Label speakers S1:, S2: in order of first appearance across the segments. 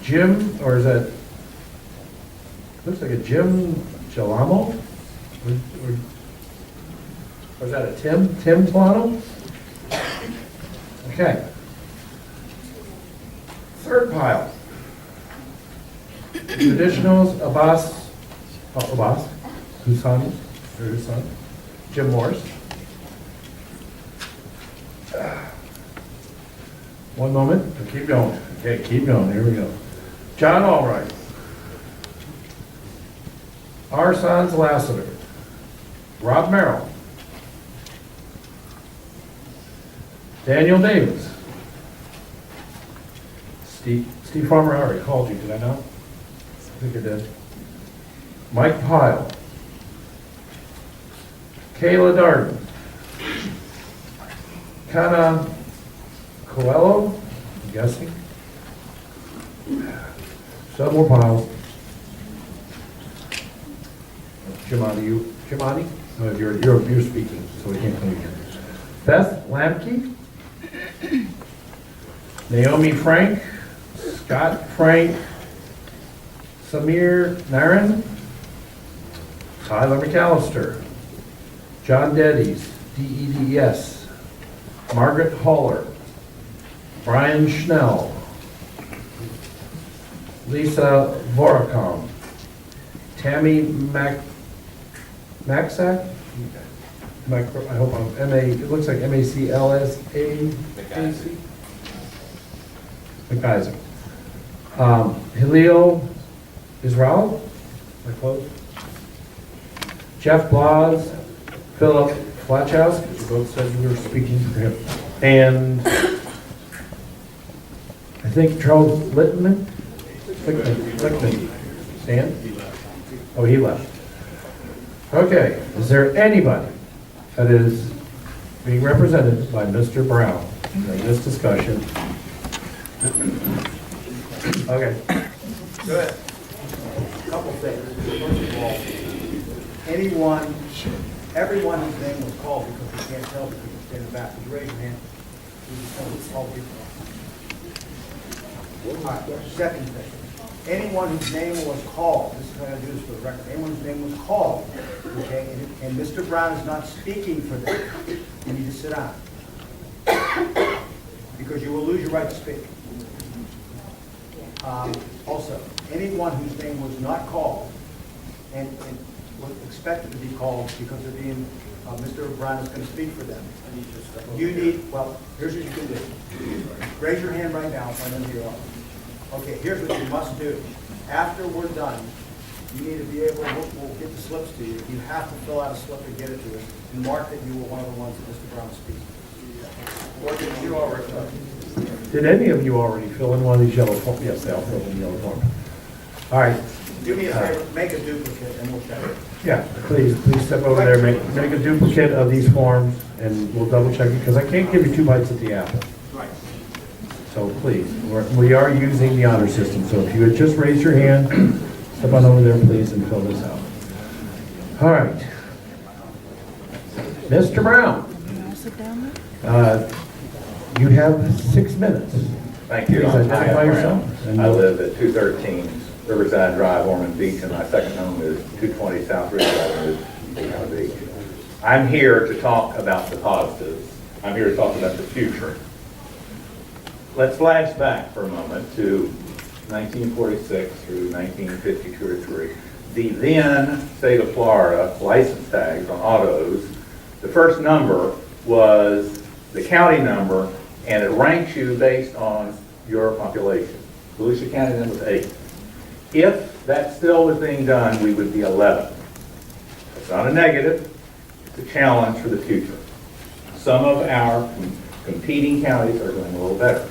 S1: Jim, or is that, looks like a Jim Gelamo? Or is that a Tim Talano? Okay. Third pile. Traditionals, Abbas, whose son, Jim Morris. One moment, keep going. Okay, keep going, here we go. John Albright. R. Sons Lassiter. Rob Merrill. Daniel Davis. Steve Farmer, I already called you, did I not? I think I did. Mike Pyle. Kayla Darden. Kana Coelho, I'm guessing. Several more piles. Jimani? No, you're speaking, so we can't come again. Beth Lamke. Naomi Frank. Scott Frank. Samir Naran. Tyler McAllister. John Deddes, DEDS. Margaret Haller. Brian Schnell. Lisa Voracom. Tammy Maxack? I hope I'm it looks like MACLSA. McIsaac. Hilio Israel. Am I close? Jeff Blas. Philip Flatchouse, because you both said you were speaking for him. And I think Charles Littman. Stan? Oh, he left. Okay, is there anybody that is being represented by Mr. Brown in this discussion? Okay.
S2: Go ahead. A couple things. First of all, everyone whose name was called, because we can't tell because you stand in the back, would you raise your hand? We just want to call people. All right, second thing. Anyone whose name was called, this is going to do this for the record, anyone whose name was called, okay, and Mr. Brown is not speaking for them, you need to sit down. Because you will lose your right to speak. Also, anyone whose name was not called and was expected to be called because they're being, Mr. Brown is going to speak for them. You need, well, here's what you can do. Raise your hand right now, right under your arm. Okay, here's what you must do. After we're done, you need to be able, we'll get the slips to you. You have to fill out a slip and get it to us and mark that you were one of the ones that Mr. Brown speaks. Or did you already?
S1: Did any of you already fill in one of these yellow forms? Yes, they all filled in the yellow form. All right.
S2: Do me a favor, make a duplicate and we'll check it.
S1: Yeah, please step over there, make a duplicate of these forms, and we'll double check it, because I can't give you 2 bites at the apple.
S2: Right.
S1: So please, we are using the honor system, so if you would just raise your hand, step on over there, please, and fill this out. All right. Mr. Brown, you have 6 minutes.
S3: Thank you.
S1: Please
S3: I'm
S1: identify
S3: Hyatt
S1: yourself.
S3: Brown. I live at 213 Riverside Drive, Ormond Beach, and my second home is 220 South Ridge Avenue, Daytona Beach. I'm here to talk about the positives. I'm here to talk about the future. Let's flash back for a moment to 1946 through 1952 or 3. The then state of Florida license tags on autos, the first number was the county number, and it ranks you based on your population. Volusia County then was 8. If that still was being done, we would be 11. It's not a negative, it's a challenge for the future. Some of our competing counties are doing a little better.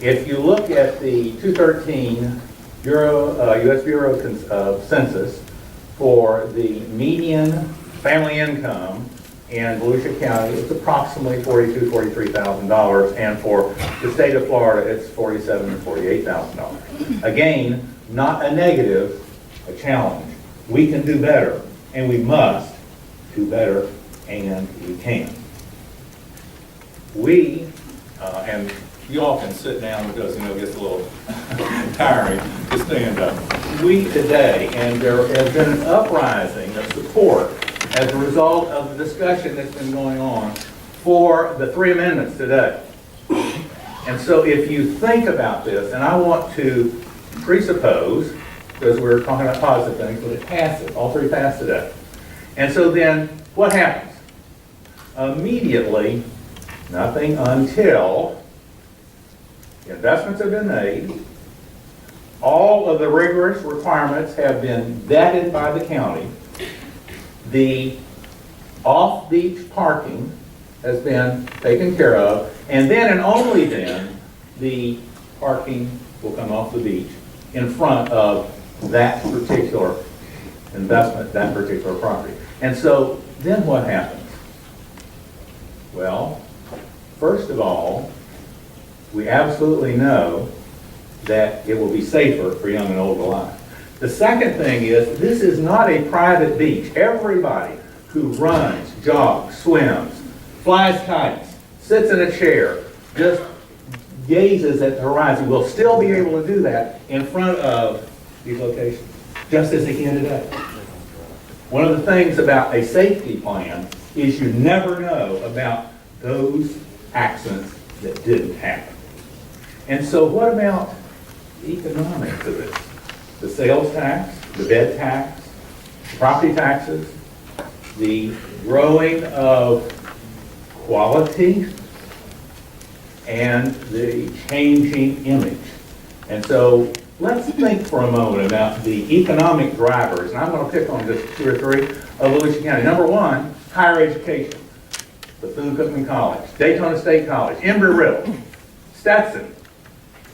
S3: If you look at the 213 U.S. Bureau of Census for the median family income in Volusia County, it's approximately $42,000 to $43,000, and for the state of Florida, it's $47,000 to $48,000. Again, not a negative, a challenge. We can do better, and we must do better, and we can. We, and you all can sit down because, it gets a little tiring. stand up. We today, and there has been an uprising of support as a result of the discussion that's been going on for the 3 amendments today. And so if you think about this, and I want to presuppose, because we're talking about positive things, but it passes, all 3 passed today. And so then, what happens? Immediately, nothing until investments have been made, all of the rigorous requirements have been vetted by the county, the off-beach parking has been taken care of, and then and only then, the parking will come off the beach in front of that particular investment, that particular property. And so then what happens? Well, first of all, we absolutely know that it will be safer for young and old alike. The second thing is, this is not a private beach. Everybody who runs, jogs, swims, flies kites, sits in a chair, just gazes at the horizon will still be able to do that in front of these locations, just as they can today. One of the things about a safety plan is you never know about those accidents that didn't happen. And so what about the economics of this? The sales tax, the bed tax, property taxes, the growing of quality, and the changing image. And so let's think for a moment about the economic drivers, and I'm going to pick on just 2 or 3 of Volusia County. Number 1, higher education. Bethune-Cookman College, Daytona State College, Embry-Riddle, Stetson.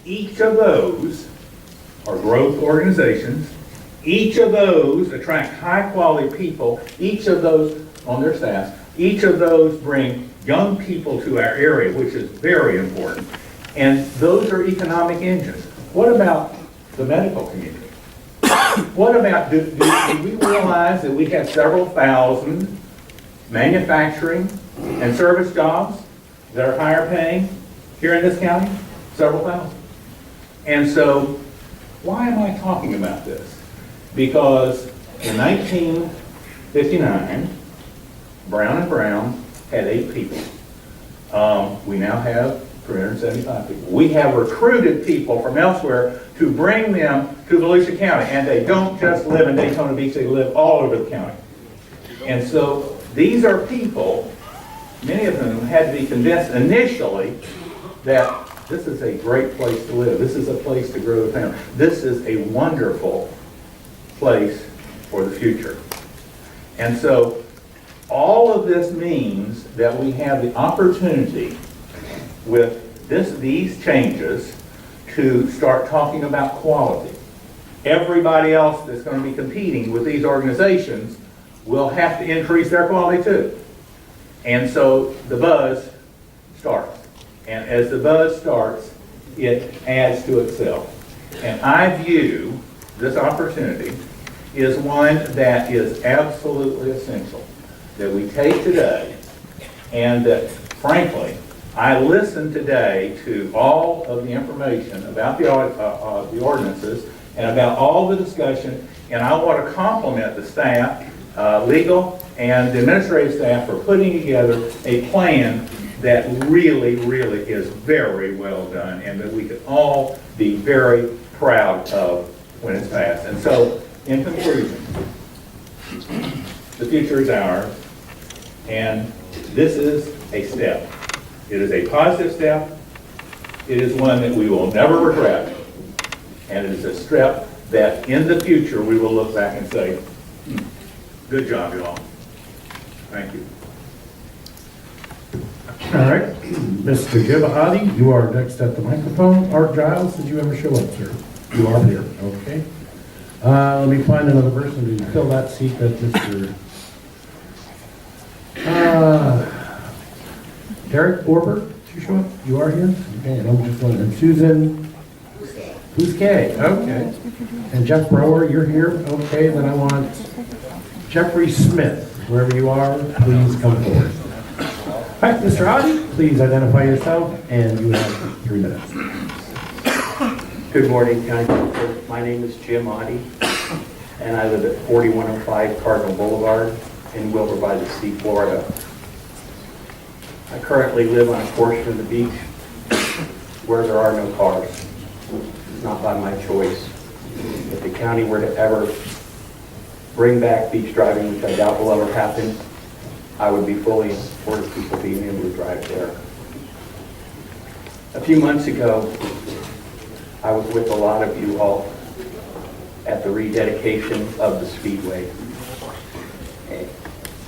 S3: Each of those are growth organizations. Each of those attract high-quality people. Each of those on their staffs. Each of those bring young people to our area, which is very important. And those are economic engines. What about the medical community? What about, do we realize that we have several thousand manufacturing and service jobs that are higher paying here in this county? Several thousand. And so, why am I talking about this? Because in 1959, Brown and Brown had 8 people. We now have 375 people. We have recruited people from elsewhere to bring them to Volusia County, and they don't just live in Daytona Beach, they live all over the county. And so these are people, many of them had to be convinced initially that this is a great place to live. This is a place to grow the family. This is a wonderful place for the future. And so all of this means that we have the opportunity with these changes to start talking about quality. Everybody else that's going to be competing with these organizations will have to increase their quality too. And so the buzz starts. And as the buzz starts, it adds to itself. And I view this opportunity is one that is absolutely essential that we take today, and that, frankly, I listened today to all of the information about the ordinances and about all the discussion, and I want to compliment the staff, legal and the administrative staff, for putting together a plan that really, really is very well done, and that we can all be very proud of when it's passed. And so, in conclusion, the future is ours, and this is a step. It is a positive step. It is one that we will never regret, and it is a step that in the future we will look back and say, good job, y'all. Thank you.
S1: All right, Mr. Gibahati, you are next at the microphone. Art Giles, did you ever show up, sir? You are here, okay. Let me find another person to fill that seat that Mr. Derek Borber, did you show up? You are here? Okay, and I'm just wondering, Susan Bousquet, okay. And Jeff Brower, you're here? Okay, then I want Jeffrey Smith, wherever you are, please come forward. All right, Mr. Hadi, please identify yourself, and you have 3 minutes.
S4: Good morning, County Council. My name is Jim Oddie, and I live at 4105 Cardinal Boulevard in Wilbur by the Sea, Florida. I currently live on a portion of the beach where there are no cars. It's not by my choice. If the county were to ever bring back beach driving, which I doubt will ever happen, I would be fully in support of people being able to drive there. A few months ago, I was with a lot of you all at the rededication of the Speedway.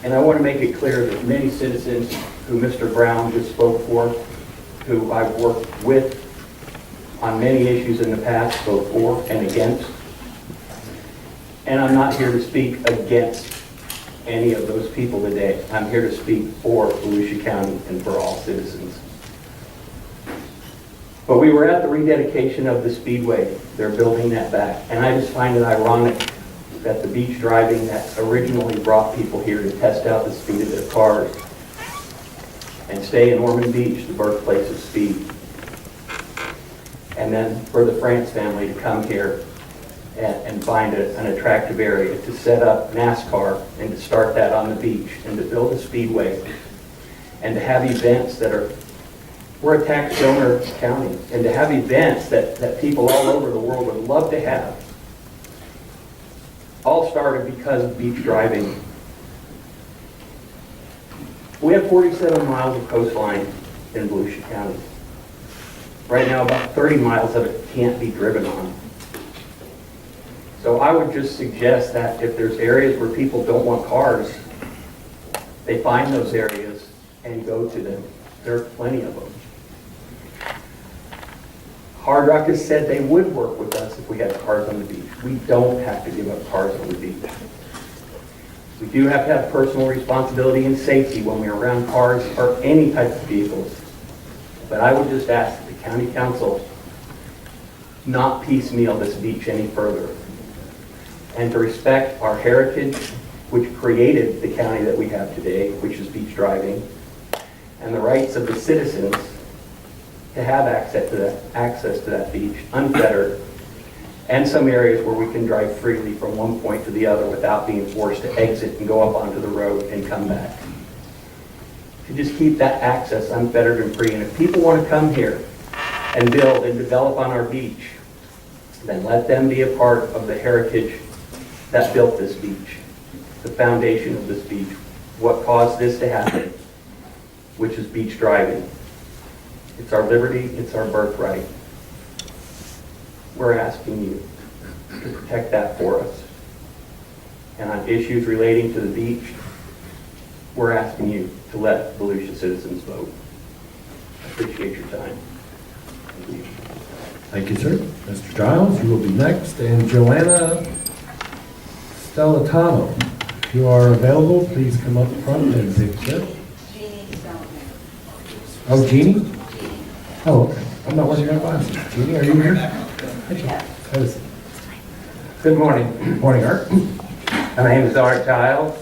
S4: And I want to make it clear that many citizens who Mr. Brown just spoke for, who I've worked with on many issues in the past, both for and against. And I'm not here to speak against any of those people today. I'm here to speak for Volusia County and for all citizens. But we were at the rededication of the Speedway. They're building that back. And I just find it ironic that the beach driving that originally brought people here to test out the speed of their cars and stay in Ormond Beach, the birthplace of speed. And then for the France family to come here and find an attractive area to set up NASCAR and to start that on the beach and to build a speedway and to have events that are, we're a tax donor county, and to have events that people all over the world would love to have, all started because of beach driving. We have 47 miles of coastline in Volusia County. Right now, about 30 miles of it can't be driven on. So I would just suggest that if there's areas where people don't want cars, they find those areas and go to them. There are plenty of them. Hard Rock has said they would work with us if we had cars on the beach. We don't have to give up cars on the beach. We do have to have personal responsibility and safety when we're around cars or any type of vehicles. But I would just ask that the county council not piecemeal this beach any further and to respect our heritage, which created the county that we have today, which is beach driving, and the rights of the citizens to have access to that beach unfettered, and some areas where we can drive freely from one point to the other without being forced to exit and go up onto the road and come back. To just keep that access unfettered and free. And if people want to come here and build and develop on our beach, then let them be a part of the heritage that built this beach, the foundation of this beach, what caused this to happen, which is beach driving. It's our liberty, it's our birthright. We're asking you to protect that for us. And on issues relating to the beach, we're asking you to let Volusia citizens vote. I appreciate your time. Thank you.
S1: Thank you, sir. Mr. Giles, you will be next, and Joanna Stellatano. If you are available, please come up front and take a seat. Oh, Jeannie? Oh, okay. I'm not wearing my glasses. Jeannie, are you here? Yes.
S5: Good morning.
S1: Morning, Art.
S5: My name is Art Giles.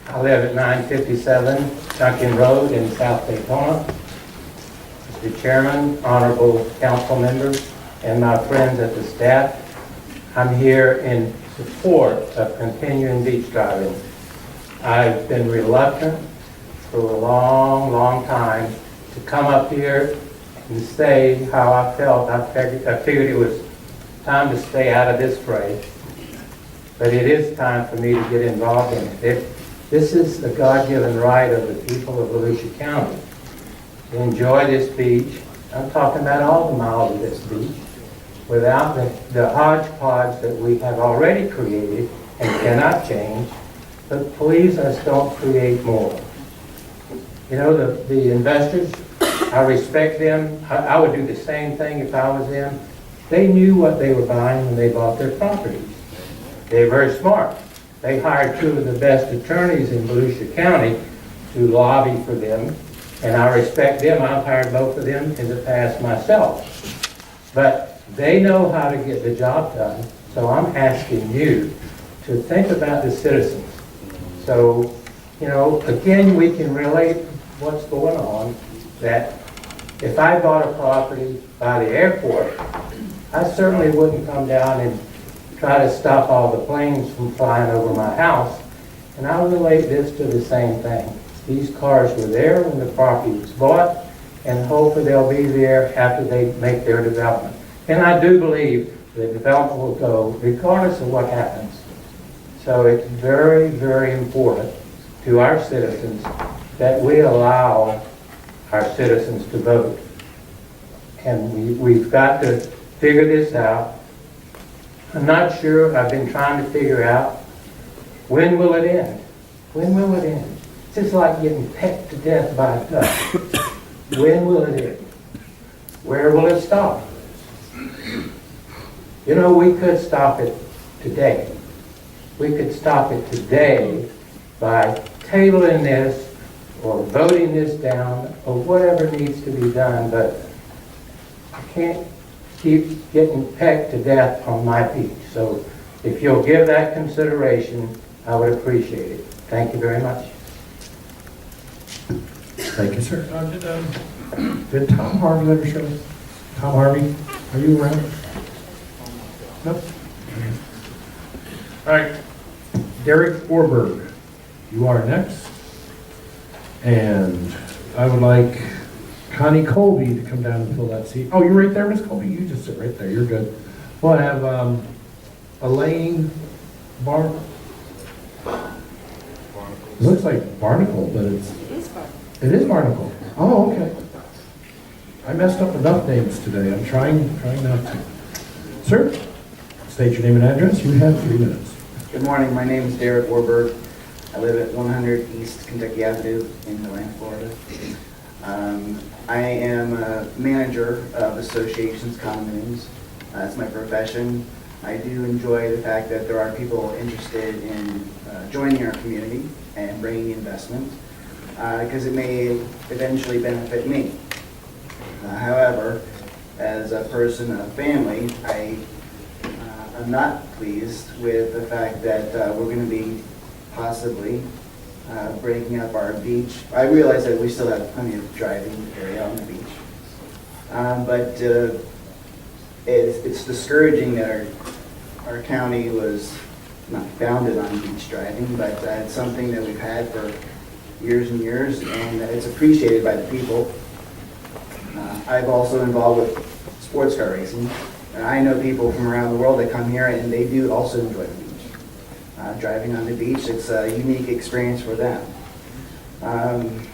S5: I live at 957 Duncan Road in South Daytona. Mr. Chairman, honorable council members, and my friends at the staff, I'm here in support of continuing beach driving. I've been reluctant for a long, long time to come up here and say how I felt. I figured it was time to stay out of this fray. But it is time for me to get involved in it. This is the God-given right of the people of Volusia County to enjoy this beach. I'm talking about all the miles of this beach without the hodgepodge that we have already created and cannot change. But please, let's don't create more. You know, the investors, I respect them. I would do the same thing if I was them. They knew what they were buying when they bought their properties. They're very smart. They hired two of the best attorneys in Volusia County to lobby for them, and I respect them. I've hired both of them in the past myself. But they know how to get the job done, so I'm asking you to think about the citizens. So, you know, again, we can relate what's going on, that if I bought a property by the airport I certainly wouldn't come down and try to stop all the planes from flying over my house. And I'll relate this to the same thing. These cars were there when the property was bought, and hopefully they'll be there after they make their development. And I do believe the development will go regardless of what happens. So it's very, very important to our citizens that we allow our citizens to vote. And we've got to figure this out. I'm not sure, I've been trying to figure out, when will it end? When will it end? It's just like getting pecked to death by a duck. When will it end? Where will it stop? You know, we could stop it today. We could stop it today by tabling this or voting this down or whatever needs to be done, but I can't keep getting pecked to death on my beach. So if you'll give that consideration, I would appreciate it. Thank you very much.
S1: Thank you, sir. Did Tom Harvey ever show us? Tom Harvey, are you around? Nope. All right. Derek Orberg, you are next. And I would like Connie Colby to come down and fill that seat. Oh, you're right there, Miss Colby? You just sit right there. You're good. We'll have Elaine It looks like Barnacle, but it's... It is Barnacle. Oh, okay. I messed up enough names today. I'm trying not to. Sir, state your name and address. You have 3 minutes.
S6: Good morning. My name is Derek Warburg. I live at 100 East Kentucky Avenue in Atlanta, Florida. I am a manager of associations, condominiums. That's my profession. I do enjoy the fact that there are people interested in joining our community and bringing investment because it may eventually benefit me. However, as a person of family, I'm not pleased with the fact that we're going to be possibly breaking up our beach. I realize that we still have plenty of driving area on the beach, but it's discouraging that our county was not founded on beach driving, but it's something that we've had for years and years, and it's appreciated by the people. I've also involved with sports car racing, and I know people from around the world that come here and they do also enjoy the beach. Driving on the beach, it's a unique experience for them. I'm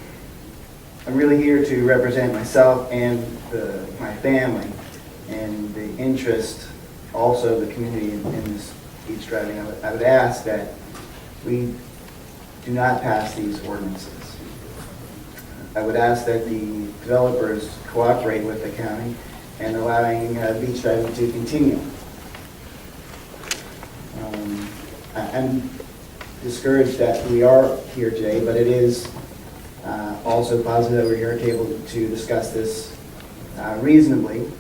S6: really here to represent myself and my family and the interest also of the community in this beach driving. I would ask that we do not pass these ordinances. I would ask that the developers cooperate with the county and allowing beach driving to continue. I'm discouraged that we are here today, but it is also positive that we're here able to discuss this reasonably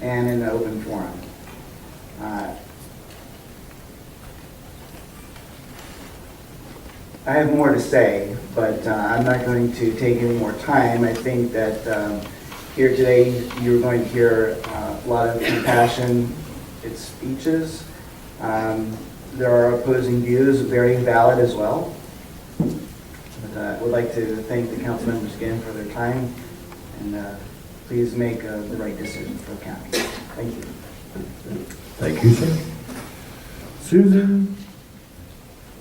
S6: and in an open forum. I have more to say, but I'm not going to take any more time. I think that here today you're going to hear a lot of impassioned speeches. There are opposing views, very valid as well. But I would like to thank the council members again for their time, and please make the right decision for the county. Thank you.
S1: Thank you, sir. Susan?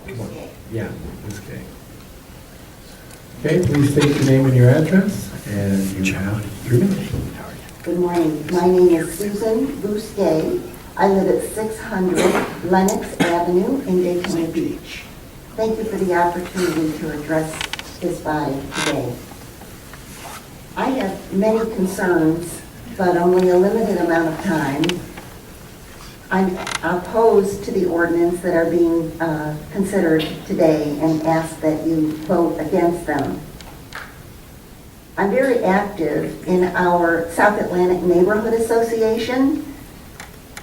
S1: Come on. Yeah, Ms. Kay. Okay, please state your name and your address, and you have 3 minutes.
S7: Good morning. My name is Susan Bousquet. I live at 600 Lenox Avenue in Daytona Beach. Thank you for the opportunity to address this body today. I have many concerns, but only a limited amount of time. I'm opposed to the ordinance that are being considered today and ask that you vote against them. I'm very active in our South Atlantic Neighborhood Association.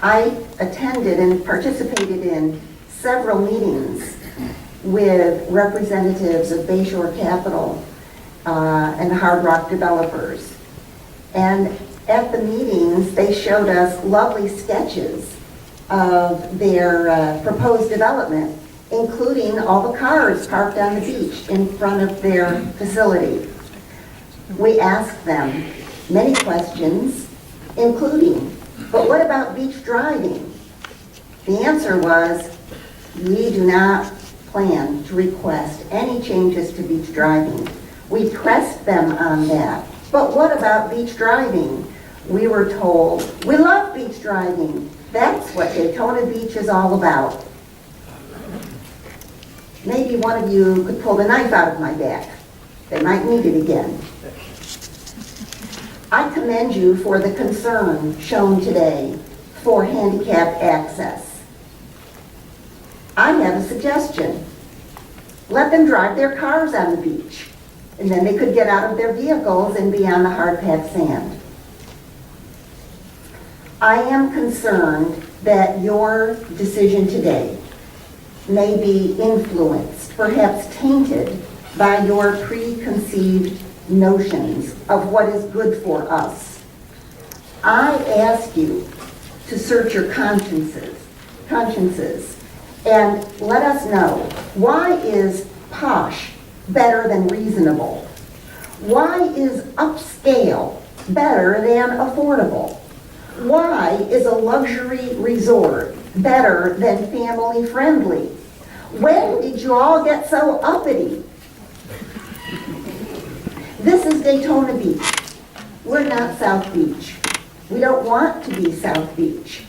S7: I attended and participated in several meetings with representatives of Bayshore Capital and Hard Rock developers. And At the meetings, they showed us lovely sketches of their proposed development, including all the cars parked on the beach in front of their facility. We asked them many questions, including, but what about beach driving? The answer was, we do not plan to request any changes to beach driving. We pressed them on that. But what about beach driving? We were told, we love beach driving. That's what Daytona Beach is all about. Maybe one of you could pull the knife out of my back. They might need it again. I commend you for the concern shown today for handicapped access. I have a suggestion. Let them drive their cars on the beach, and then they could get out of their vehicles and be on the hard-packed sand. I am concerned that your decision today may be influenced, perhaps tainted, by your preconceived notions of what is good for us. I ask you to search your consciences, and let us know, why is posh better than reasonable? Why is upscale better than affordable? Why is a luxury resort better than family friendly? When did you all get so uppity? This is Daytona Beach. We're not South Beach. We don't want to be South Beach.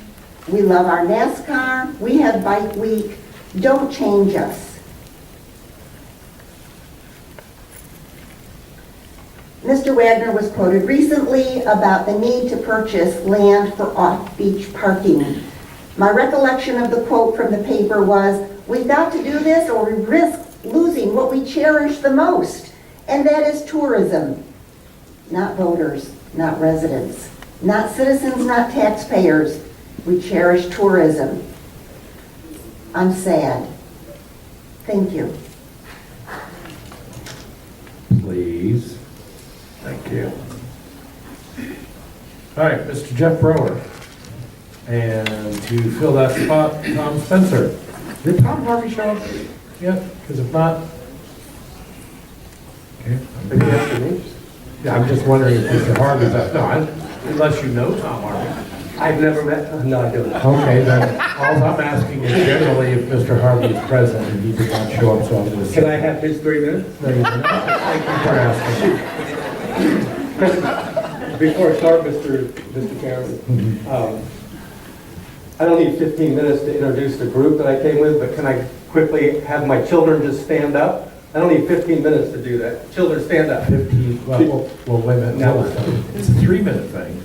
S7: We love our NASCAR. We have Bike Week. Don't change us. Mr. Wagner was quoted recently about the need to purchase land for off-beach parking. My recollection of the quote from the paper was, we've got to do this or we risk losing what we cherish the most, and that is tourism. Not voters, not residents, not citizens, not taxpayers. We cherish tourism. I'm sad. Thank you.
S1: Please. Thank you. All right, Mr. Jeff Brower. And to fill that spot, Tom Spencer. Did Tom Harvey show up yet? Because if not, okay.
S5: Maybe after me?
S1: Yeah, I'm just wondering if Mr. Harvey's up. No, unless you know Tom Harvey.
S5: I've never met, no, I don't.
S1: Okay, then all I'm asking is generally if Mr. Harvey is present and he did not show up, so I'm going to say.
S5: Can I have his 3 minutes?
S1: No, you cannot. Thank you for asking.
S5: Before I start, Mr. Chairman, I don't need 15 minutes to introduce the group that I came with, but can I quickly have my children just stand up? I don't need 15 minutes to do that. Children, stand up.
S1: 15, well, wait a minute.
S5: No.
S1: It's a 3-minute thing.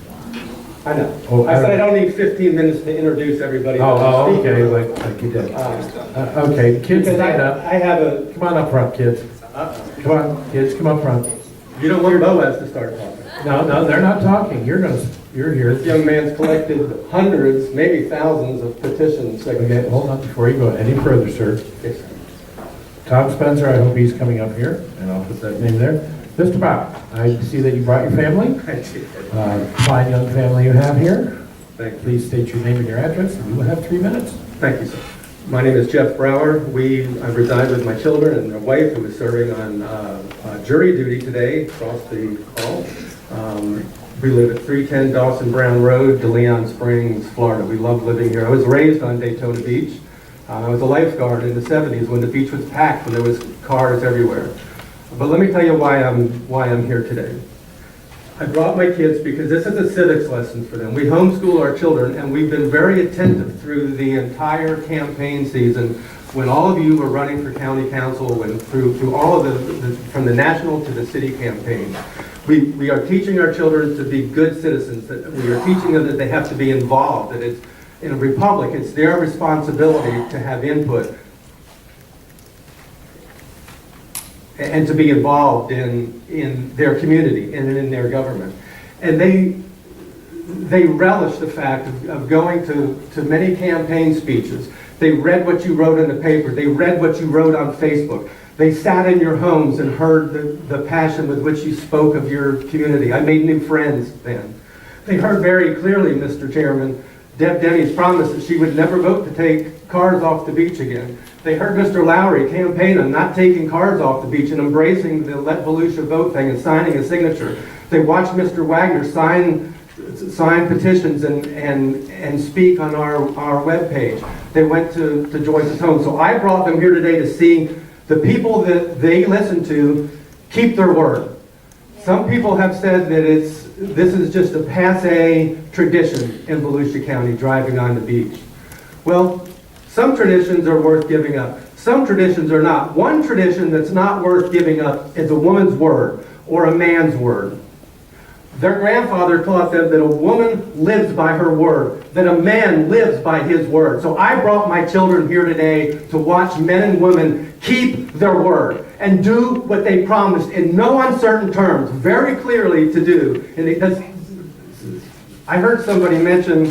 S5: I know.
S1: Oh,
S5: I said I don't need 15 minutes to introduce everybody.
S1: Oh, okay, like you did. Okay, kids,
S5: Because
S1: stand up.
S5: I have a,
S1: Come on up front, kids. Come on, kids, come up front.
S5: you don't want Boaz to start talking.
S1: No, they're not talking. You're here.
S5: This young man's collected hundreds, maybe thousands of petition
S1: Okay,
S5: signatures.
S1: hold on before you go any further, sir.
S5: Yes, sir.
S1: Tom Spencer, I hope he's coming up here, and I'll put that name there. Mr. Bob, I see that you brought your family. Fine young family you have here.
S5: Thank you.
S1: Please state your name and your address, and you will have 3 minutes.
S5: Thank you, sir. My name is Jeff Brower. I reside with my children and my wife, who is serving on jury duty today across the hall. We live at 310 Dawson Brown Road, DeLeon Springs, Florida. We love living here. I was raised on Daytona Beach. I was a lifeguard in the 70s when the beach was packed, when there was cars everywhere. But let me tell you why I'm here today. I brought my kids because this is a civics lesson for them. We homeschool our children, and we've been very attentive through the entire campaign season when all of you were running for county council and through all of from the national to the city campaign. We are teaching our children to be good citizens, that we are teaching them that they have to be involved, that it's, in a republic, it's their responsibility to have input and to be involved in their community and in their government. And they relish the fact of going to many campaign speeches. They read what you wrote in the paper. They read what you wrote on Facebook. They sat in your homes and heard the passion with which you spoke of your community. I made new friends then.
S8: They heard very clearly, Mr. Chairman, Deb Denny's promise that she would never vote to take cars off the beach again. They heard Mr. Lowry campaign on not taking cars off the beach and embracing the Let Volusia Vote thing and signing a signature. They watched Mr. Wagner sign petitions and speak on our webpage. They went to Joyce's home. So I brought them here today to see the people that they listen to keep their word. Some people have said that this is just a passé tradition in Volusia County, driving on the beach. Well, some traditions are worth giving up. Some traditions are not. One tradition that's not worth giving up is a woman's word or a man's word. Their grandfather taught them that a woman lives by her word, that a man lives by his word. So I brought my children here today to watch men and women keep their word and do what they promised in no uncertain terms, very clearly to do. And because I heard somebody mention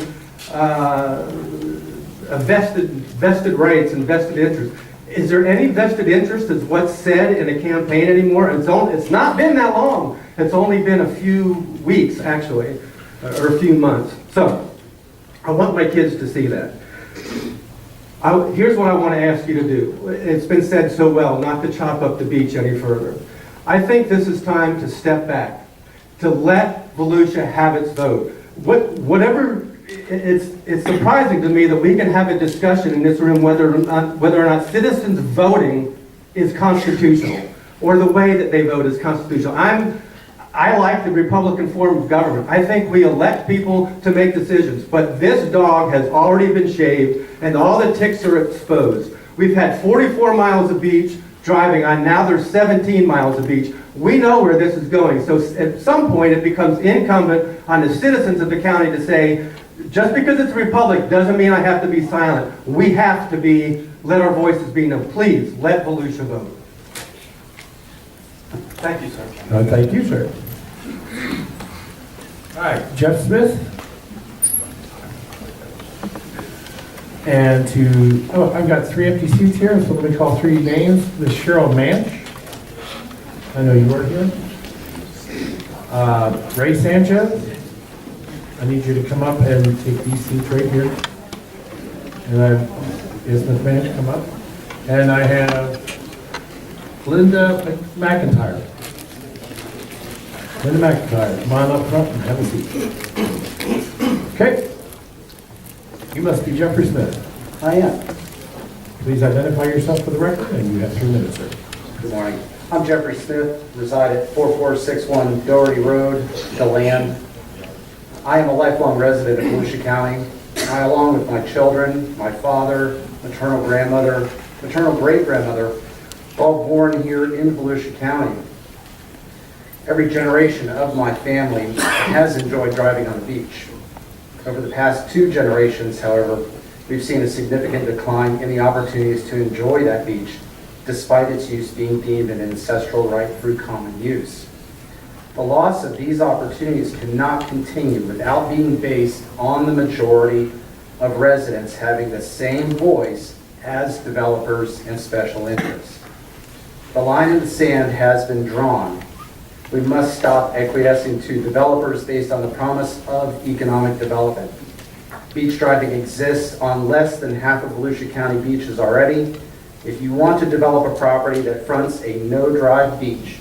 S8: vested rights and vested interests. Is there any vested interest as what's said in a campaign anymore? It's not been that long. It's only been a few weeks, actually, or a few months. So I want my kids to see that. Here's what I want to ask you to do. It's been said so well, not to chop up the beach any further. I think this is time to step back, to let Volusia have its vote. It's surprising to me that we can have a discussion in this room whether or not citizens voting is constitutional, or the way that they vote is constitutional. I like the Republican form of government. I think we elect people to make decisions, but this dog has already been shaved and all the ticks are exposed. We've had 44 miles of beach driving on, now there's 17 miles of beach. We know where this is going, so at some point it becomes incumbent on the citizens of the county to say, just because it's a republic doesn't mean I have to be silent. We have to let our voices be known. Please, let Volusia vote. Thank you, sir.
S1: Thank you, sir. All right, Jeff Smith. And I've got 3 empty seats here, so let me call 3 names. Ms. Cheryl Manch. I know you are here. Ray Sanchez. I need you to come up and take these seats right here. And is Ms. Manch come up? And I have Linda McIntyre. Linda McIntyre, come on up front and have a seat. Okay. You must be Jeffrey Smith.
S9: I am.
S1: Please identify yourself for the record, and you have 3 minutes, sir.
S9: Good morning. I'm Jeffrey Smith, reside at 4461 Doherty Road, DeLand. I am a lifelong resident of Volusia County. I, along with my children, my father, maternal grandmother, maternal great-grandmother, were all born here in Volusia County. Every generation of my family has enjoyed driving on the beach. Over the past 2 generations, however, we've seen a significant decline in the opportunities to enjoy that beach, despite its use being deemed an ancestral right through common use. The loss of these opportunities cannot continue without being based on the majority of residents having the same voice as developers and special interests. The line in the sand has been drawn. We must stop acquiescing to developers based on the promise of economic development. Beach driving exists on less than half of Volusia County beaches already. If you want to develop a property that fronts a no-drive beach,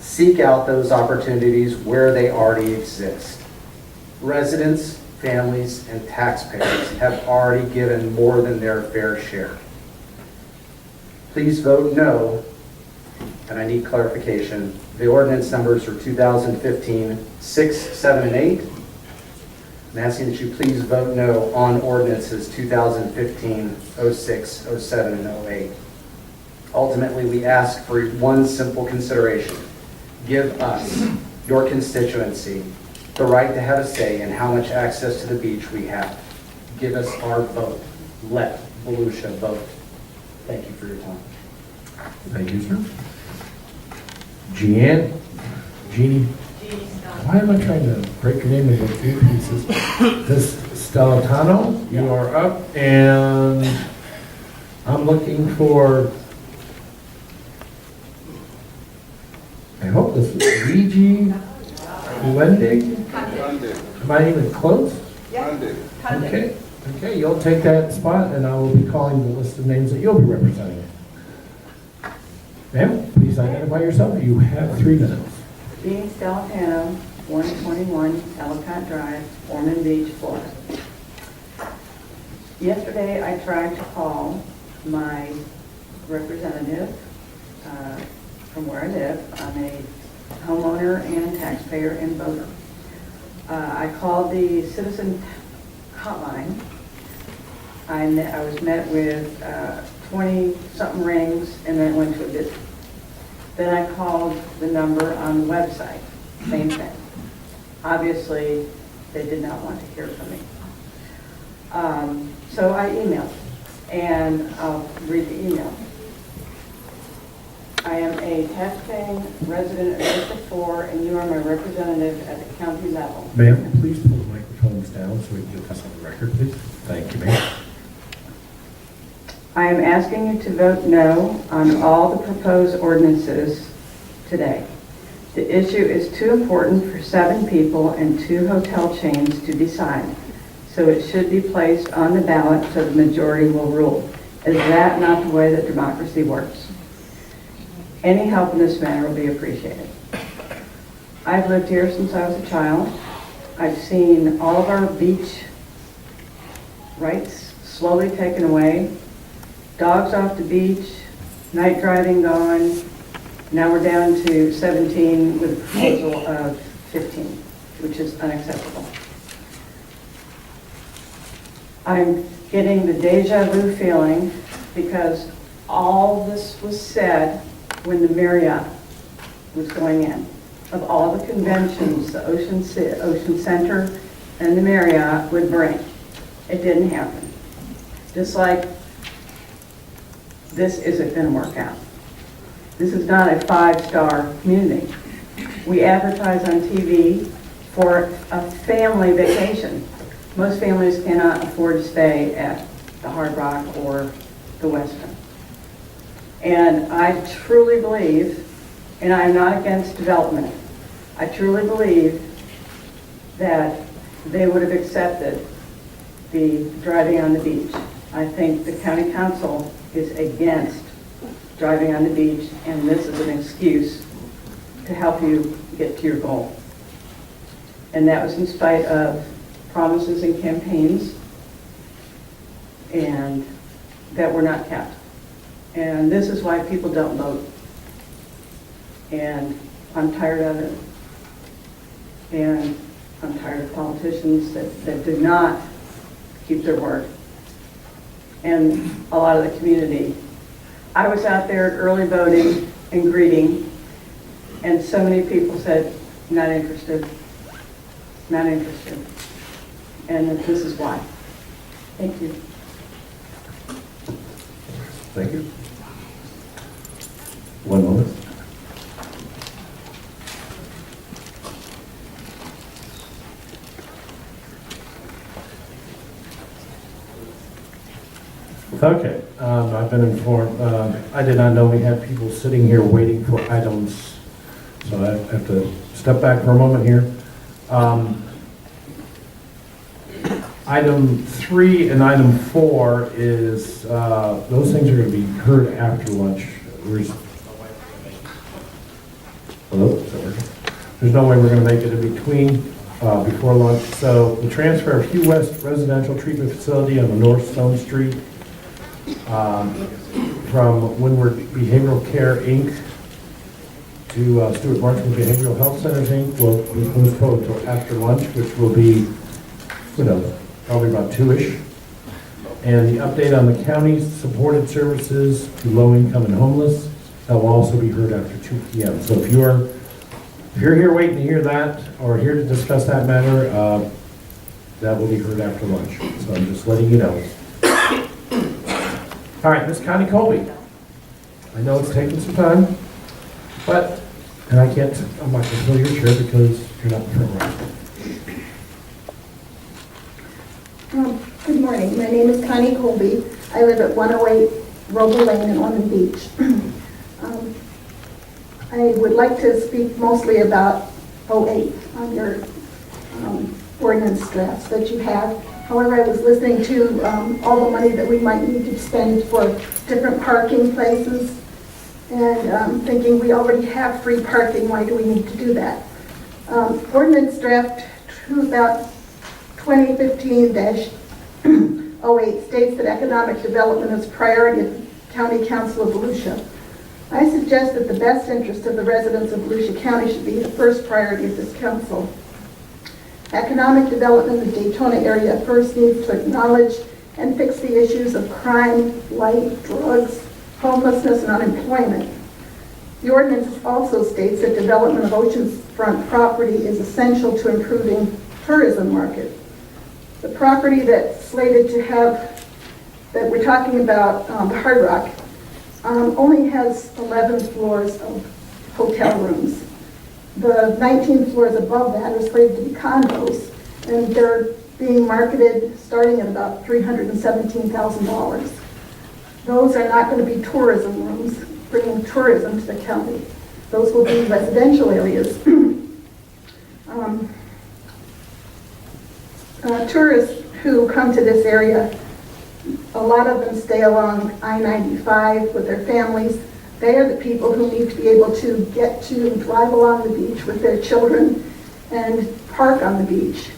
S9: seek out those opportunities where they already exist. Residents, families, and taxpayers have already given more than their fair share. Please vote no, and I need clarification. The ordinance numbers are 2015 6, 7, and 8. I'm asking that you please vote no on ordinances 2015 06, 07, and 08. Ultimately, we ask for one simple consideration. Give us, your constituency, the right to have a say in how much access to the beach we have. Give us our vote. Let Volusia vote. Thank you for your time.
S1: Thank you, sir. Jeannie. Why am I trying to break your name into 2 pieces? This Stellatano, you are up, and I'm looking for, I hope this is Luigi Lendig. Am I even close?
S10: Tunde.
S1: Okay, okay, you'll take that spot, and I will be calling the list of names that you'll be representing. Ma'am, please identify yourself. You have 3 minutes.
S11: Jean Stalcano, 121 Ellicott Drive, Ormond Beach, Florida. Yesterday, I tried to call my representative from where I live. I'm a homeowner and taxpayer and voter. I called the citizen hotline. I was met with 20-something rings, and then went to a busy. Then I called the number on the website, same thing. Obviously, they did not want to hear from me. So I emailed, and I'll read the email. I am a taxpaying resident of District 4, and you are my representative at the county level.
S1: Ma'am, please pull the microphones down so we can get this on the record, please. Thank you, ma'am.
S11: I am asking you to vote no on all the proposed ordinances today. The issue is too important for 7 people and 2 hotel chains to decide, so it should be placed on the ballot so the majority will rule. Is that not the way that democracy works? Any help in this matter will be appreciated. I've lived here since I was a child. I've seen all of our beach rights slowly taken away. Dogs off the beach, night driving gone. Now we're down to 17 with a proposal of 15, which is unacceptable. I'm getting the deja vu feeling because all this was said when the Marriott was going in. Of all the conventions the Ocean Center and the Marriott would bring, it didn't happen. Just like this isn't going to work out. This is not a 5-star community. We advertise on TV for a family vacation. Most families cannot afford to stay at the Hard Rock or the Westin. And I truly believe, and I'm not against development, I truly believe that they would have accepted the driving on the beach. I think the county council is against driving on the beach, and this is an excuse to help you get to your goal. And that was in spite of promises and campaigns and that were not kept. And this is why people don't vote. And I'm tired of it. And I'm tired of politicians that do not keep their word. And a lot of the community. I was out there at early voting and greeting, and so many people said, not interested, not interested. And this is why. Thank you.
S1: Thank you. One moment. Okay, I've been informed, I did not know we had people sitting here waiting for items, so I have to step back for a moment here. Item 3 and item 4 is, those things are going to be heard after lunch. Hello? Is that working? There's no way we're going to make it in between, before lunch. So the transfer of Hugh West Residential Treatment Facility on the North Stone Street from Windward Behavioral Care, Inc. to Stuart Marshall Behavioral Health Centers, Inc. will be postponed until after lunch, which will be, probably about 2-ish. And the update on the county's supported services to low-income and homeless, that will also be heard after 2 p.m. So if you're here waiting to hear that, or here to discuss that matter, that will be heard after lunch. So I'm just letting you know. All right, Ms. Connie Colby. I know it's taking some time, but, and I'm not going to fill your chair because you're not the front row.
S12: Good morning. My name is Connie Colby. I live at 108 Roble Lane in Ormond Beach. I would like to speak mostly about 08 on your ordinance drafts that you have. However, I was listening to all the money that we might need to spend for different parking places, and thinking we already have free parking, why do we need to do that? Ordinance draft 2015-08 states that economic development is priority of County Council of Volusia. I suggest that the best interest of the residents of Volusia County should be the first priority of this council. Economic development in the Daytona area first needs to acknowledge and fix the issues of crime, blight, drugs, homelessness, and unemployment. The ordinance also states that development of oceanfront property is essential to improving tourism market. The property that's slated to have, that we're talking about, the Hard Rock, only has 11 floors of hotel rooms. The 19 floors above that are slated to be condos, and they're being marketed starting at about $317,000. Those are not going to be tourism rooms, bringing tourism to the county. Those will be residential areas. Tourists who come to this area, a lot of them stay along I-95 with their families. They are the people who need to be able to get to and drive along the beach with their children and park on the beach.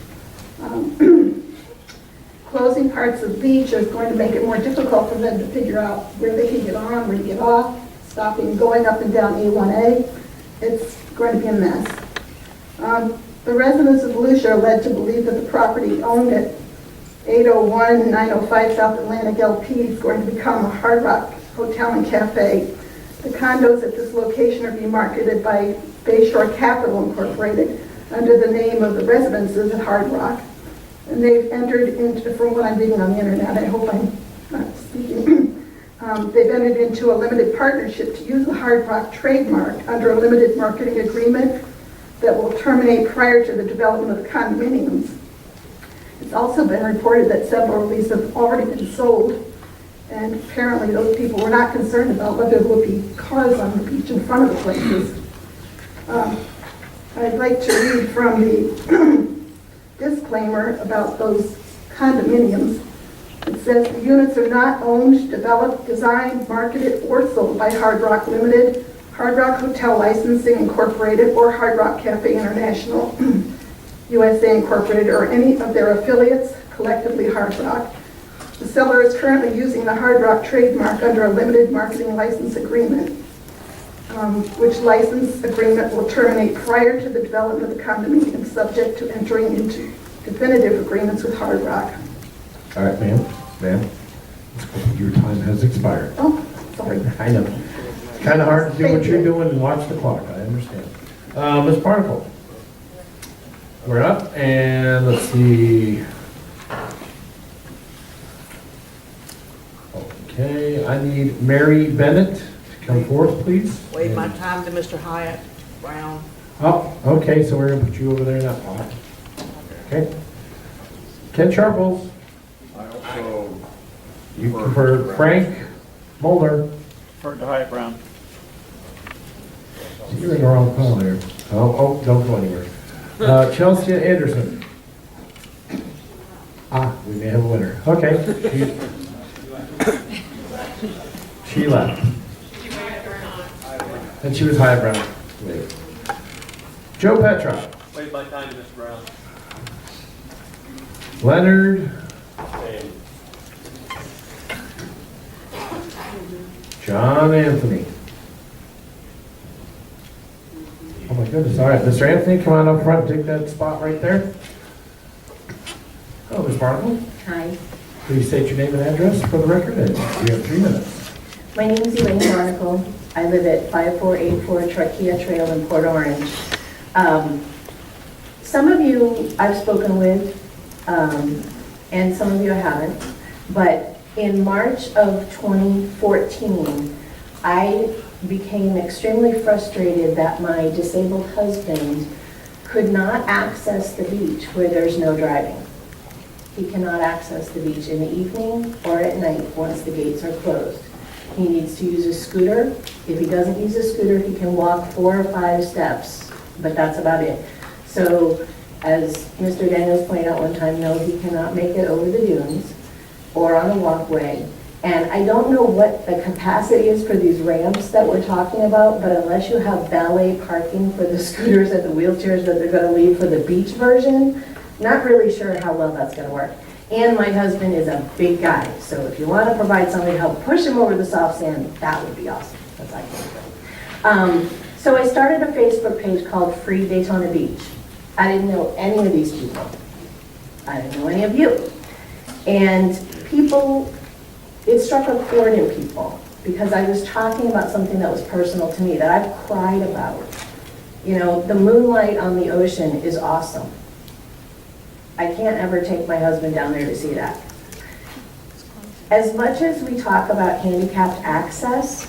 S12: Closing parts of the beach is going to make it more difficult for them to figure out where they can get on, where to get off, stopping, going up and down A1A. It's going to be a mess. The residents of Volusia are led to believe that the property owned at 801-905 South Atlantic LP is going to become a Hard Rock Hotel and Cafe. The condos at this location are being marketed by Bayshore Capital Incorporated under the name of the residences at Hard Rock. And they've entered into, from what I'm reading on the internet, I hope I'm not speaking, they've entered into a limited partnership to use the Hard Rock trademark under a limited marketing agreement that will terminate prior to the development of the condominiums. It's also been reported that several of these have already been sold, and apparently those people were not concerned about whether there would be cars on the beach in front of the places. I'd like to read from the disclaimer about those condominiums. It says the units are not owned, developed, designed, marketed, or sold by Hard Rock Limited, Hard Rock Hotel Licensing Incorporated, or Hard Rock Cafe International USA Incorporated, or any of their affiliates, collectively Hard Rock. The seller is currently using the Hard Rock trademark under a limited marketing license agreement, which license agreement will terminate prior to the development of the condominium, subject to entering into definitive agreements with Hard Rock.
S1: All right, ma'am, your time has expired.
S12: Oh, sorry.
S1: I know. It's kind of hard to do what you're doing and watch the clock, I understand. Ms. Barnacle, we're up, and let's see. Okay, I need Mary Bennett to come forth, please.
S10: Waive my time to Mr. Hyatt Brown.
S1: Oh, okay, so we're gonna put you over there in that spot. Okay. Ken Sharples.
S13: I also
S1: You prefer Frank Mulder.
S13: prefer to Hyatt Brown.
S1: You're in the wrong call there. Oh, don't go anywhere. Chelsea Anderson. We may have a winner. Okay. She left. And she was Hyatt Brown. Wait. Joe Petra.
S13: Waive my time to Mr. Brown.
S1: Leonard. John Anthony. Oh my goodness, all right, Mr. Anthony, come on up front, take that spot right there. Hello, Ms. Barnacle.
S14: Hi,
S1: Please state your name and address for the record, and you have 3 minutes.
S14: my name is Elaine Barnacle. I live at 5484 Truckee Trail in Port Orange. Some of you I've spoken with, and some of you I haven't, but in March of 2014, I became extremely frustrated that my disabled husband could not access the beach where there's no driving. He cannot access the beach in the evening or at night once the gates are closed. He needs to use a scooter. If he doesn't use a scooter, he can walk 4 or 5 steps, but that's about it. So as Mr. Daniels pointed out one time, no, he cannot make it over the dunes or on a walkway. And I don't know what the capacity is for these ramps that we're talking about, but unless you have valet parking for the scooters and the wheelchairs that they're gonna leave for the beach version, not really sure how well that's gonna work. And my husband is a big guy, so if you wanna provide somebody to help push him over the soft sand, that would be awesome, because I can't do it. So I started a Facebook page called Free Daytona Beach. I didn't know any of these people. I didn't know any of you. And people, it struck a chord in people because I was talking about something that was personal to me, that I've cried about. You know, the moonlight on the ocean is awesome. I can't ever take my husband down there to see that. As much as we talk about handicapped access,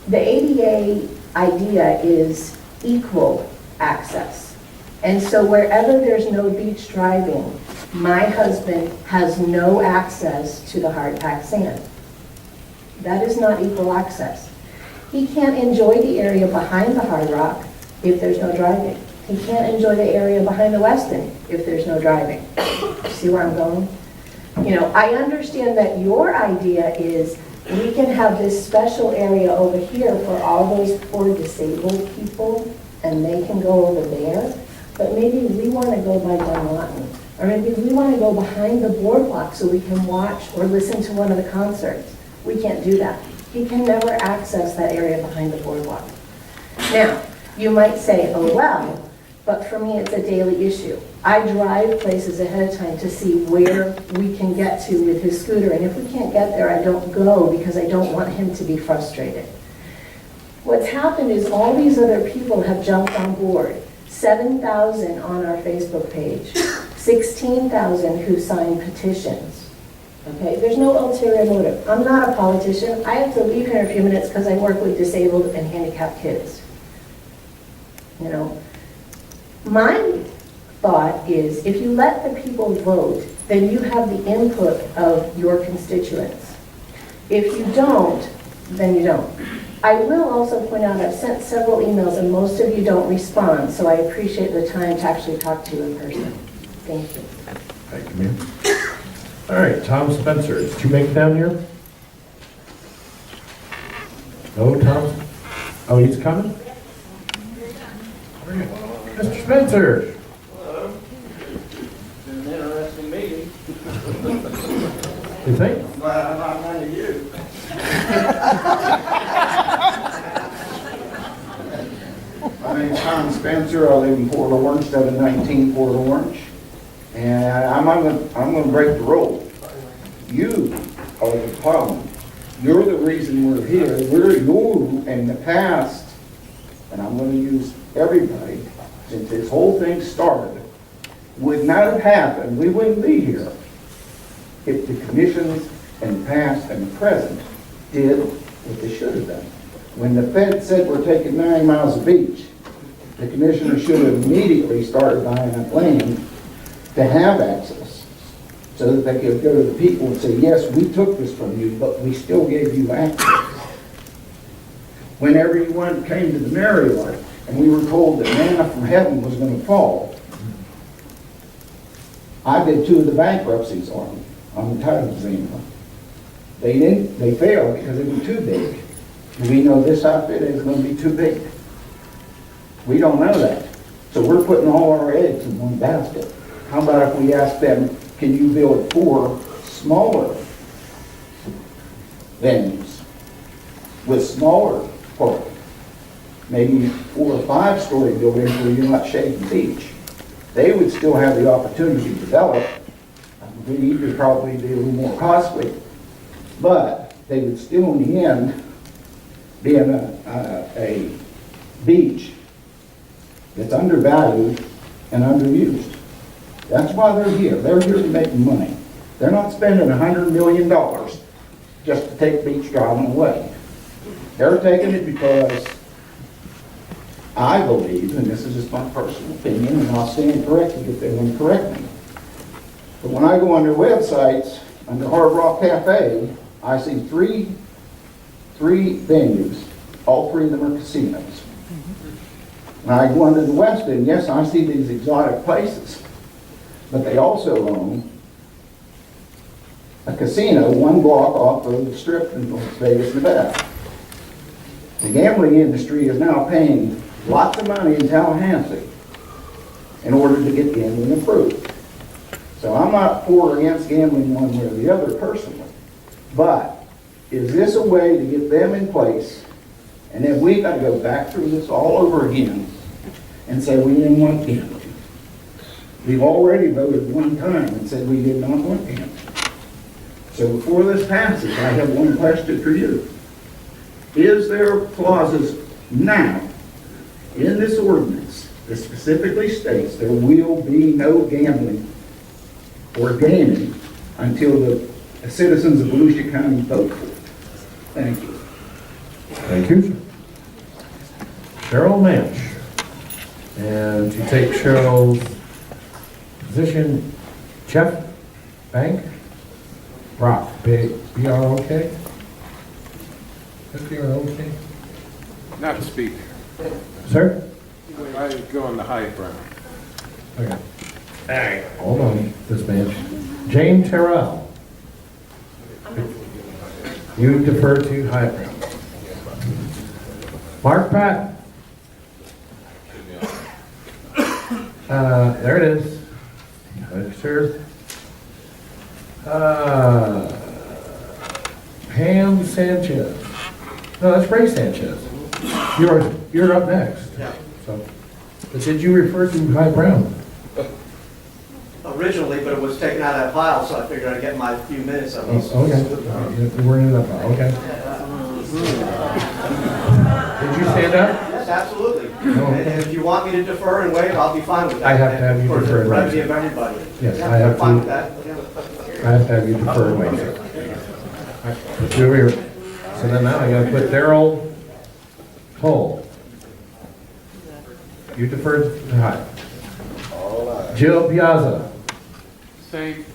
S14: the ADA idea is equal access. And so wherever there's no beach driving, my husband has no access to the hard packed sand. That is not equal access. He can't enjoy the area behind the Hard Rock if there's no driving. He can't enjoy the area behind the Westin if there's no driving. See where I'm going? You know, I understand that your idea is we can have this special area over here for all those poor disabled people, and they can go over there. But maybe we want to go by Dunlawton, or maybe we want to go behind the boardwalk so we can watch or listen to one of the concerts. We can't do that. He can never access that area behind the boardwalk. Now, you might say, oh well, but for me it's a daily issue. I drive places ahead of time to see where we can get to with his scooter, and if we can't get there, I don't go because I don't want him to be frustrated. What's happened is all these other people have jumped on board. 7,000 on our Facebook page, 16,000 who signed petitions. Okay, there's no ulterior motive. I'm not a politician. I have to leave here in a few minutes because I work with disabled and handicapped kids. You know, my thought is if you let the people vote, then you have the input of your constituents. If you don't, then you don't. I will also point out I've sent several emails and most of you don't respond, so I appreciate the time to actually talk to you in person. Thank you.
S1: Thank you, ma'am. All right, Tom Spencer, did you make it down here? No, Tom? Oh, he's coming? Mr. Spencer.
S13: Hello. It's an interesting meeting.
S1: You think?
S13: Well, I'm not of you. My name's Tom Spencer. I live in Port Orange, 719 Port Orange. And I'm gonna break the rule. You are the problem. You're the reason we're here. You in the past, and I'm gonna use everybody, since this whole thing started, would not have happened. We wouldn't be here if the commissions in the past and the present did what they should have done. When the Fed said we're taking 9 miles of beach, the commissioner should have immediately started buying up land to have access so that they could go to the people and say, yes, we took this from you, but we still gave you access. When everyone came to the Mary Light and we were told that manna from heaven was going to fall, I did 2 of the bankruptcies on the title exam. They failed because they were too big. We know this outfit is going to be too big. We don't know that. So we're putting all our eggs in one basket. How about if we ask them, can you build 4 smaller venues with smaller parking? Maybe 4 or 5-story buildings where you're not shading the beach. They would still have the opportunity to develop. It would probably be a little more costly, but they would still in the end be in a beach that's undervalued and underused. That's why they're here. They're here to make money. They're not spending $100 million just to take beach driving away. They're taking it because I believe, and this is just my personal opinion, and I'll stand corrected if they want to correct me, but when I go on their websites, under Hard Rock Cafe, I see three venues. All 3 of them are casinos. And I go into the West End, yes, I see these exotic places, but they also own a casino 1 block off of the Strip in Las Vegas, Nevada. The gambling industry is now paying lots of money in Tallahassee in order to get gambling approved. So I'm not for or against gambling one way or the other personally, but is this a way to get them in place? And then we've got to go back through this all over again and say we didn't want gambling. We've already voted one time and said we did not want gambling. So before this passes, I have one question for you. Is there clauses now in this ordinance that specifically states there will be no gambling or gaming until the citizens of Volusia County vote for it? Thank you.
S1: Thank you. Cheryl Manch. And to take Cheryl's position, Jeff Bank, Rock, B-R-O-K? B-R-O-K?
S15: Not to speak.
S1: Sir?
S15: I go on the high ground.
S1: Okay. All right, hold on, this man. Jane Terrell. You defer to high ground. Mark Pratt. There it is. Sure. Pam Sanchez. No, that's Ray Sanchez. You're up next.
S16: Yeah.
S1: So, but did you refer to High Brown?
S16: Originally, but it was taken out of that file, so I figured I'd get my few minutes of it.
S1: Okay. You weren't in that file. Okay. Did you stand up?
S16: Yes, absolutely.
S1: No.
S16: And if you want me to defer and wait, I'll be fine with that.
S1: I have to have you defer
S16: For
S1: and
S16: the
S1: wait.
S16: brevity of everybody.
S1: Yes,
S16: Yeah,
S1: I have
S16: I'm fine
S1: to.
S16: with that.
S1: I have to have you defer and wait. Put you over here. So then now I gotta put Daryl Toll. You deferred to high. Jill Piazza.
S15: Same.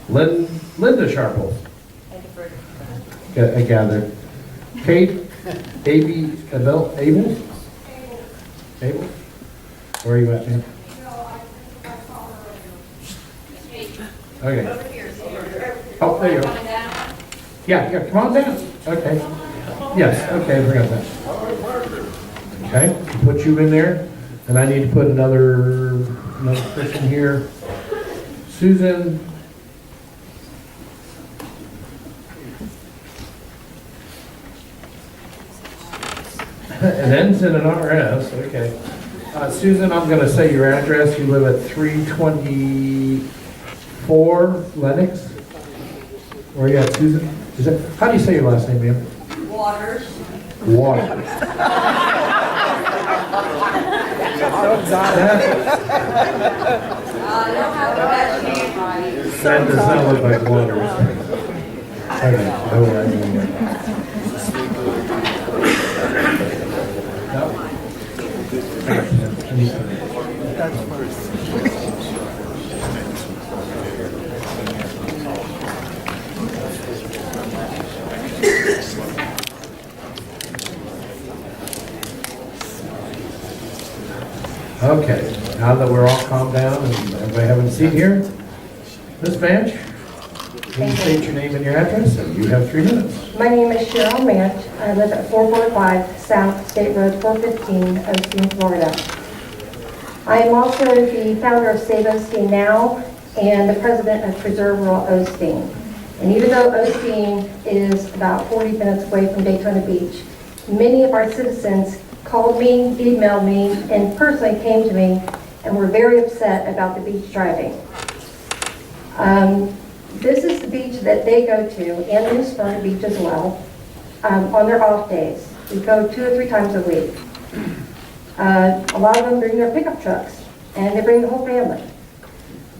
S1: Linda Sharple. I gathered. Kate Abel? Abel? Where are you at, man? Okay. Oh, there you go. Yeah, come on down. Okay. Yes, okay, I forgot that. Okay, put you in there, and I need to put another person here. Susan. It ends in an RS, okay. Susan, I'm gonna say your address. You live at 324 Lennox? Where are you at, Susan? Is it, how do you say your last name, ma'am?
S10: Waters.
S1: Waters. That does not look like Waters. Okay, no worries. Okay, now that we're all calmed down and everybody having a seat here, Ms. Manch, please state your name and your address, and you have 3 minutes.
S14: My name is Cheryl Manch. I live at 445 South State Road 415, Osteen, Florida. I am also the founder of Save Osteen Now and the president of Preserve Rural Osteen. And even though Osteen is about 40 minutes away from Daytona Beach, many of our citizens called me, emailed me, and personally came to me and were very upset about the beach driving. This is the beach that they go to, and New Smyrna Beach as well, on their off days. We go 2 or 3 times a week. A lot of them bring their pickup trucks, and they bring the whole family.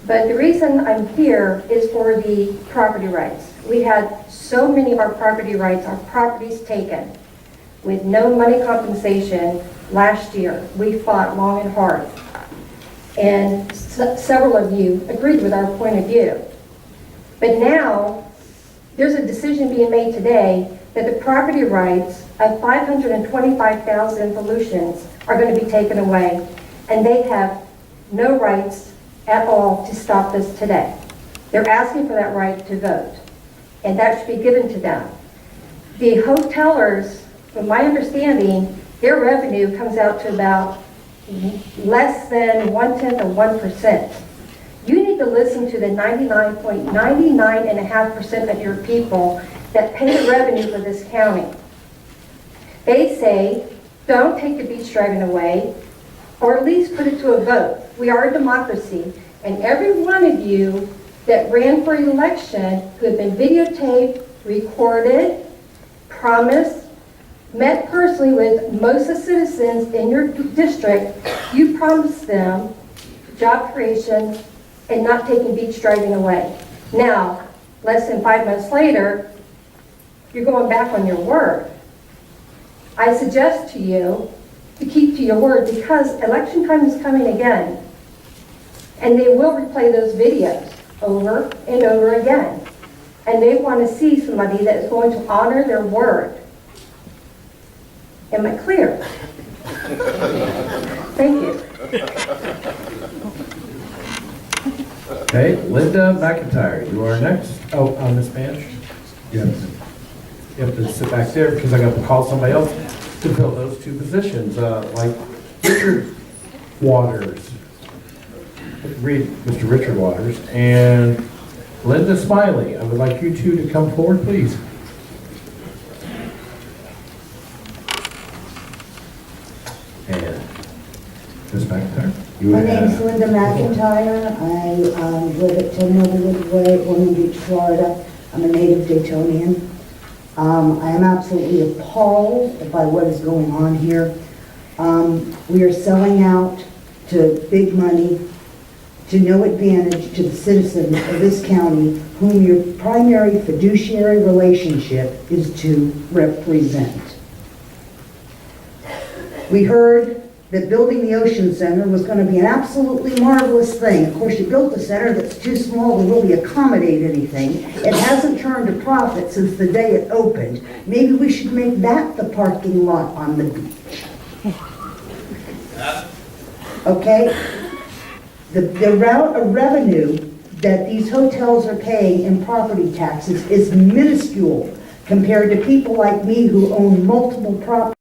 S14: But the reason I'm here is for the property rights. We had so many of our property rights, our properties taken, with no money compensation last year. We fought long and hard. And several of you agreed with our point of view. But now, there's a decision being made today that the property rights of 525,000 Volusians are going to be taken away, and they have no rights at all to stop this today. They're asking for that right to vote, and that should be given to them. The hotelers, from my understanding, their revenue comes out to about less than 1/10 of 1%. You need to listen to the 99.99.5% of your people that pay the revenue for this county. They say, don't take the beach driving away, or at least put it to a vote. We are a democracy, and every one of you that ran for election who have been videotaped, recorded, promised, met personally with most of the citizens in your district, you promised them job creation and not taking beach driving away. Now, less than 5 months later, you're going back on your word. I suggest to you to keep to your word, because election time is coming again. And they will replay those videos over and over again. And they want to see somebody that is going to honor their word. Am I clear? Thank you.
S1: Okay, Linda McIntyre, you are next. Oh, on this bench? Yes. You have to sit back there because I got to call somebody else to fill those two positions, like Richard Waters. Read Mr. Richard Waters and Linda Smiley. I would like you two to come forward, please. And Ms. McIntyre?
S17: My name is Linda McIntyre. I live at 10 Novelwood Way, Ormond Beach, Florida. I'm a native Daytonian. I am absolutely appalled by what is going on here. We are selling out to big money, to no advantage to the citizens of this county, whom your primary fiduciary relationship is to represent. We heard that building the Ocean Center was going to be an absolutely marvelous thing. Of course, you built a center that's too small to really accommodate anything. It hasn't turned a profit since the day it opened. Maybe we should make that the parking lot on the beach. Okay? The route of revenue that these hotels are paying in property taxes is minuscule compared to people like me who own multiple properties.